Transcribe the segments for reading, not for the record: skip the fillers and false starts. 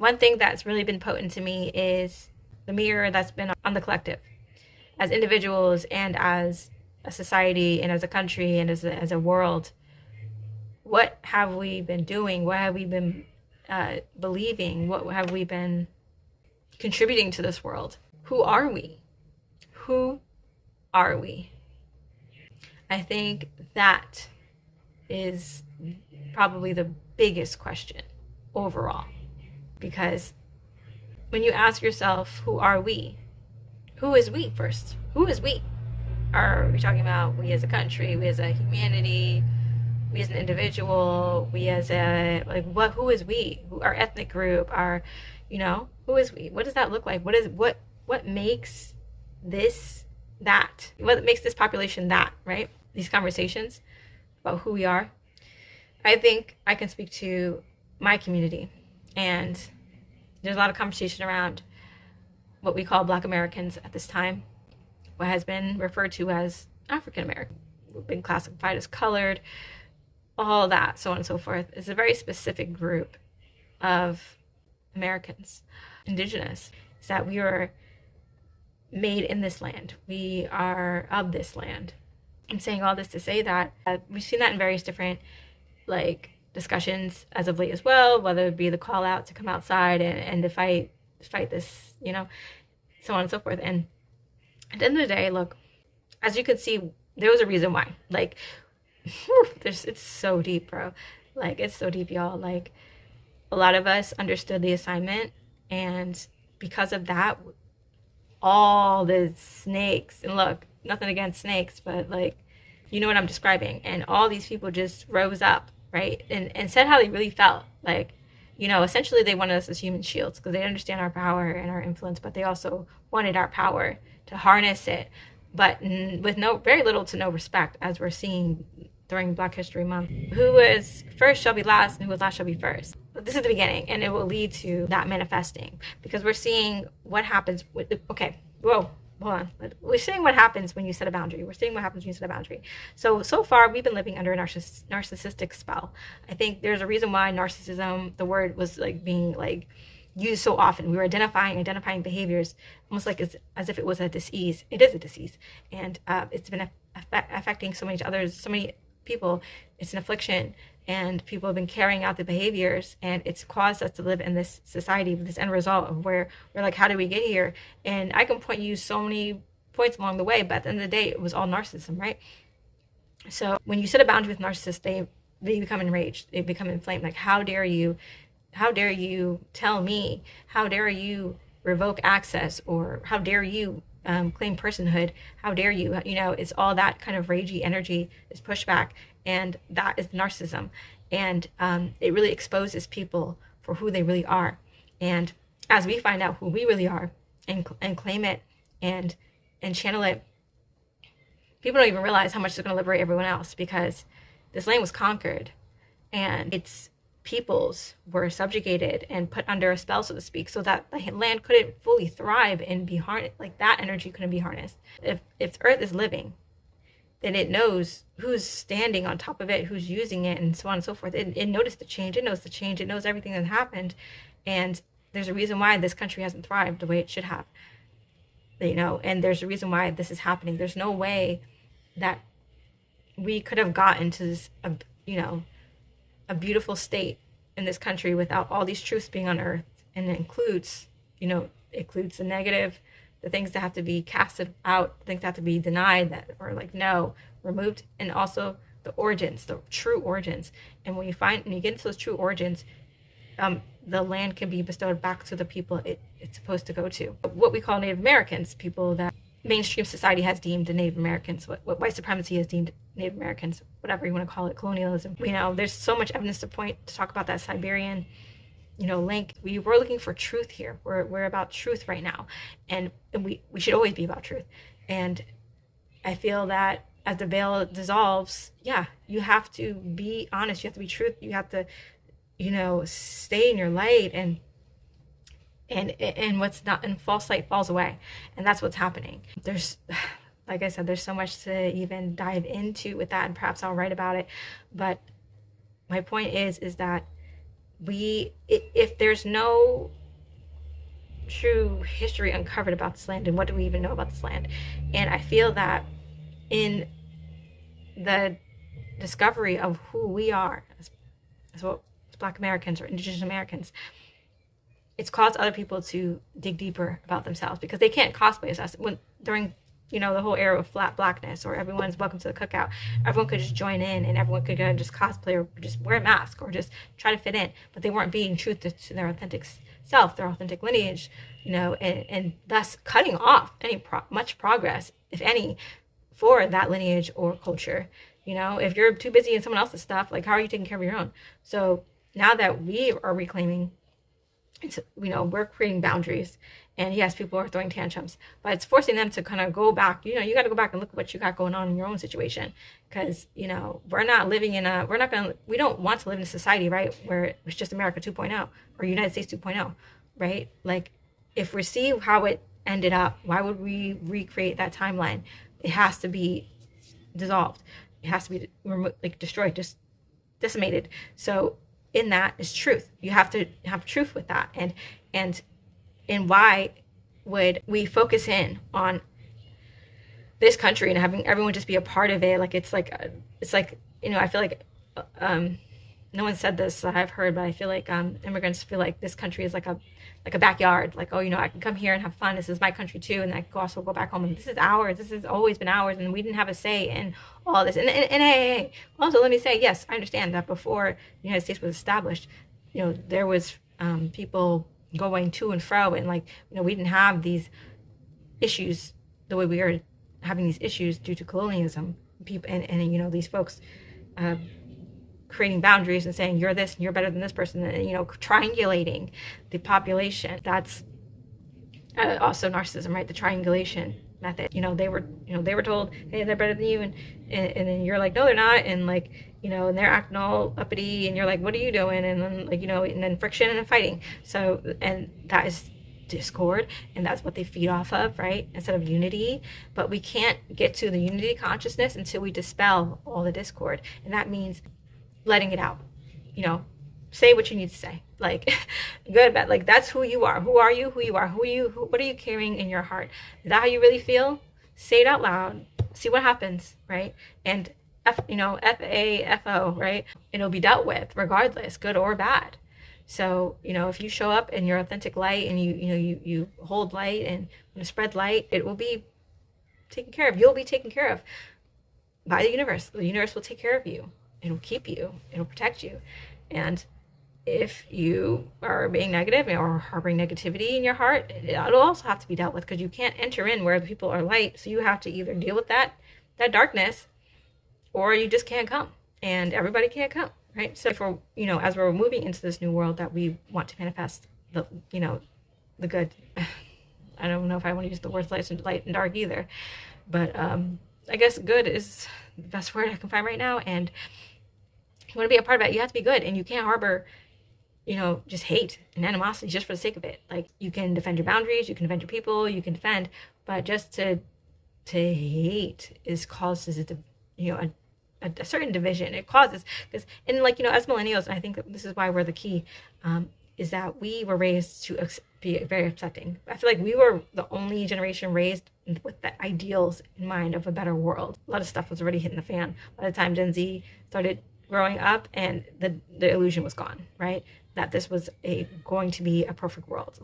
One thing that's really been potent to me is the mirror that's been on the collective, as individuals and as a society and as a country and as a world. What have we been doing? What have we been believing? What have we been contributing to this world? Who are we? Who are we? I think that is probably the biggest question overall. Because when you ask yourself, who are we? Who is we first? Who is we? Are we talking about we as a country, we as a humanity, we as an individual, we as a, like, what, who is we? Our ethnic group, our, who is we? What does that look like? What makes this that? What makes this population that, right? These conversations about who we are. I think I can speak to my community, and there's a lot of conversation around what we call Black Americans at this time, what has been referred to as African American, been classified as colored, all that, so on and so forth. It's a very specific group of Americans, indigenous, is that we are made in this land. We are of this land. I'm saying all this to say that we've seen that in various different discussions as of late as well, whether it be the call out to come outside and to fight this, so on and so forth. And at the end of the day, look, as you can see, there was a reason why. It's so deep, bro. It's so deep, y'all. A lot of us understood the assignment, and because of that, all the snakes, and look, nothing against snakes, but you know what I'm describing, and all these people just rose up, right, and said how they really felt. Essentially they wanted us as human shields because they understand our power and our influence, but they also wanted our power to harness it, but with very little to no respect, as we're seeing during Black History Month. Who is first shall be last, and who is last shall be first. This is the beginning, and it will lead to that manifesting, because we're seeing what happens with, hold on. We're seeing what happens when you set a boundary. We're seeing what happens when you set a boundary. So far, we've been living under a narcissistic spell. I think there's a reason why narcissism, the word, was being used so often. We were identifying behaviors almost as if it was a disease. It is a disease, and it's been affecting so many others, so many people. It's an affliction, and people have been carrying out the behaviors, and it's caused us to live in this society with this end result of where we're like, how did we get here? And I can point you so many points along the way, but at the end of the day, it was all narcissism, right? So when you set a boundary with narcissists, they become enraged, they become inflamed. How dare you tell me, how dare you revoke access, or how dare you claim personhood, how dare you, it's all that kind of ragey energy is pushback, and that is narcissism. And it really exposes people for who they really are. And as we find out who we really are and claim it and channel it, people don't even realize how much it's going to liberate everyone else, because this land was conquered and its peoples were subjugated and put under a spell, so to speak, so that the land couldn't fully thrive and be harnessed. That energy couldn't be harnessed. If Earth is living, then it knows who's standing on top of it, who's using it, and so on and so forth. It noticed the change. It knows the change. It knows everything that happened. And there's a reason why this country hasn't thrived the way it should have. And there's a reason why this is happening. There's no way that we could have gotten to this, a beautiful state in this country without all these truths being unearthed. And it includes the negative, the things that have to be casted out, things that have to be denied, that or removed, and also the origins, the true origins. And when you get into those true origins, the land can be bestowed back to the people it's supposed to go to. What we call Native Americans, people that mainstream society has deemed the Native Americans, what white supremacy has deemed Native Americans, whatever you want to call it, colonialism. There's so much evidence to talk about that Siberian, link. We're looking for truth here. We're about truth right now, and we should always be about truth. And I feel that as the veil dissolves, you have to be honest. You have to be truth. You have to, stay in your light, and what's not in false light falls away. And that's what's happening. There's, like I said, there's so much to even dive into with that, and perhaps I'll write about it. But my point is that if there's no true history uncovered about this land, and what do we even know about this land? And I feel that in the discovery of who we are as Black Americans or Indigenous Americans, it's caused other people to dig deeper about themselves, because they can't cosplay as us. During the whole era of flat blackness, or everyone's welcome to the cookout, everyone could just join in and everyone could just cosplay or just wear a mask or just try to fit in, but they weren't being true to their authentic self, their authentic lineage, and thus cutting off much progress, if any, for that lineage or culture. If you're too busy in someone else's stuff, like, how are you taking care of your own? So now that we are reclaiming, we're creating boundaries, and yes, people are throwing tantrums, but it's forcing them to kind of go back. You got to go back and look at what you got going on in your own situation, because we don't want to live in a society, right, where it's just America 2.0 or United States 2.0, right? Like, if we see how it ended up, why would we recreate that timeline? It has to be dissolved. It has to be destroyed, just decimated. So in that is truth. You have to have truth with that. And why would we focus in on this country and having everyone just be a part of it? Like, it's like I feel like no one said this that I've heard, but I feel like immigrants feel like this country is like a backyard. Like, I can come here and have fun. This is my country too, and I can also go back home and this is ours. This has always been ours, and we didn't have a say in all this. And hey, also let me say, yes, I understand that before the United States was established, there was people going to and fro, and we didn't have these issues the way we are having these issues due to colonialism. People and these folks creating boundaries and saying you're this and you're better than this person, and triangulating the population. That's also narcissism, right? The triangulation method. They were told, hey, they're better than you, and then you're like, no, they're not, and and they're acting all uppity, and you're like, what are you doing? And then and then friction and then fighting. So, and that is discord, and that's what they feed off of, right? Instead of unity. But we can't get to the unity consciousness until we dispel all the discord, and that means letting it out. Say what you need to say, good, bad, that's who you are. Who are you? Who you are? What are you carrying in your heart? Is that how you really feel? Say it out loud, see what happens, right? And FAFO, right? It'll be dealt with regardless, good or bad. So, if you show up in your authentic light and you hold light and spread light, it will be taken care of. You'll be taken care of by the universe. The universe will take care of you. It'll keep you. It'll protect you. And if you are being negative or harboring negativity in your heart, it'll also have to be dealt with, because you can't enter in where the people are light. So you have to either deal with that darkness, or you just can't come. And everybody can't come, right? So if we're, as we're moving into this new world that we want to manifest, the good. I don't know if I want to use the words light and dark either, but I guess good is the best word I can find right now. And if you want to be a part of it, you have to be good, and you can't harbor, just hate and animosity just for the sake of it. You can defend your boundaries, you can defend your people, you can defend, but just to hate causes a certain division. It causes, because, and as millennials, and I think that this is why we're the key, is that we were raised to be very accepting. I feel like we were the only generation raised with the ideals in mind of a better world. A lot of stuff was already hitting the fan by the time Gen Z started growing up, and the illusion was gone, right? That this was going to be a perfect world.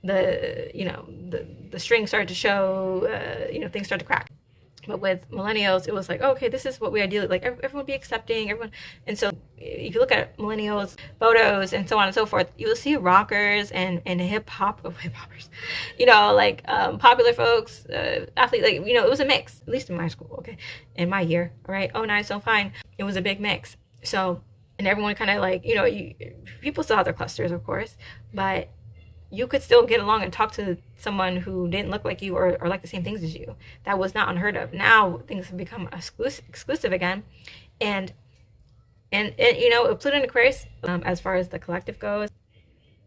The string started to show, things started to crack. But with millennials, it was like, okay, this is what we ideally like. Everyone would be accepting, everyone. And so if you look at millennials photos and so on and so forth, you will see rockers and hip-hoppers, popular folks, athletes, it was a mix, at least in my school, okay, in my year, all right, oh, nice, so fine. It was a big mix. So, and everyone kind of people still have their clusters, of course, but you could still get along and talk to someone who didn't look like you or like the same things as you. That was not unheard of. Now things have become exclusive again. And Pluto and Aquarius, as far as the collective goes,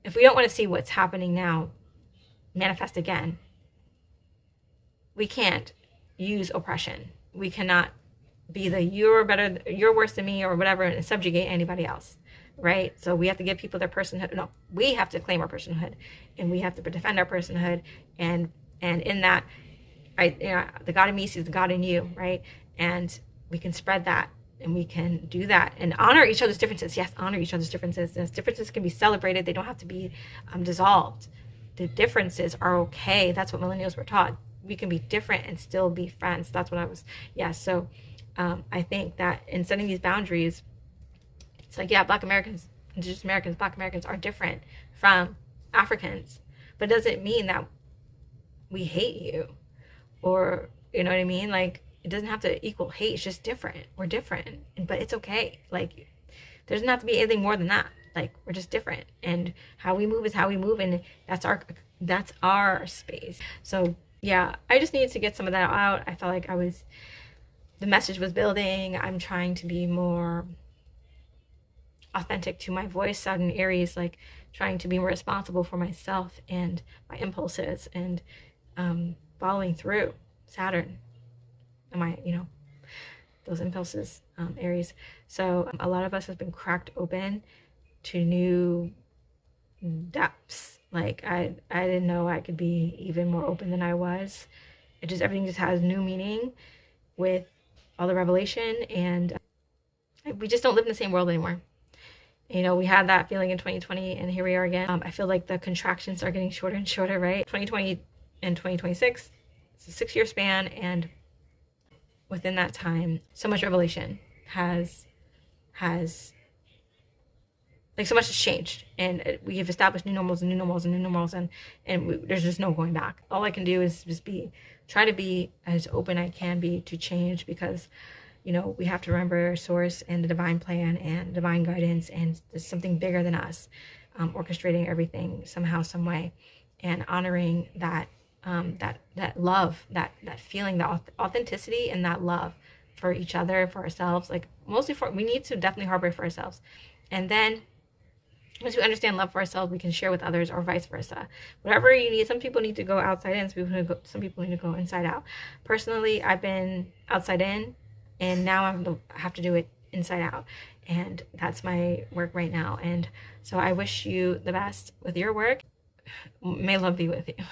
if we don't want to see what's happening now manifest again, we can't use oppression. We cannot be you're better, you're worse than me or whatever, and subjugate anybody else. right? So we have to give people their personhood. No, we have to claim our personhood, and we have to defend our personhood. And in that, the God in me sees the God in you, right? And we can spread that, and we can do that and honor each other's differences. Yes, honor each other's differences. Those differences can be celebrated. They don't have to be dissolved. The differences are okay. That's what millennials were taught. We can be different and still be friends. That's what I was. Yeah. So I think that in setting these boundaries, it's like, yeah, Black Americans, Indigenous Americans, Black Americans are different from Africans, but it doesn't mean that we hate you, or you know what I mean? Like, it doesn't have to equal hate. It's just different. We're different, but it's okay. Like, there doesn't have to be anything more than that. Like, we're just different, and how we move is how we move, and that's our space. So yeah, I just needed to get some of that out. I felt like the message was building. I'm trying to be more authentic to my voice. Saturn Aries, like trying to be more responsible for myself and my impulses, and following through. Saturn, those impulses, Aries. So a lot of us have been cracked open to new depths. Like I didn't know I could be even more open than I was. Everything just has new meaning with all the revelation, and we just don't live in the same world anymore. We had that feeling in 2020, and here we are again. I feel like the contractions are getting shorter and shorter, right? 2020 and 2026, it's a 6-year span, and within that time, so much revelation has like, so much has changed, and we have established new normals and new normals and new normals, and there's just no going back. All I can do is just try to be as open I can be to change, because we have to remember source and the divine plan and divine guidance, and there's something bigger than us, orchestrating everything somehow, some way, and honoring that love, that feeling, that authenticity, and that love for each other, for ourselves. Like, we need to definitely harbor it for ourselves, and then once we understand love for ourselves, we can share with others, or vice versa. Whatever you need. Some people need to go outside in, some people need to go inside out. Personally, I've been outside in, and now I have to do it inside out. And that's my work right now. And so I wish you the best with your work. May love be with you.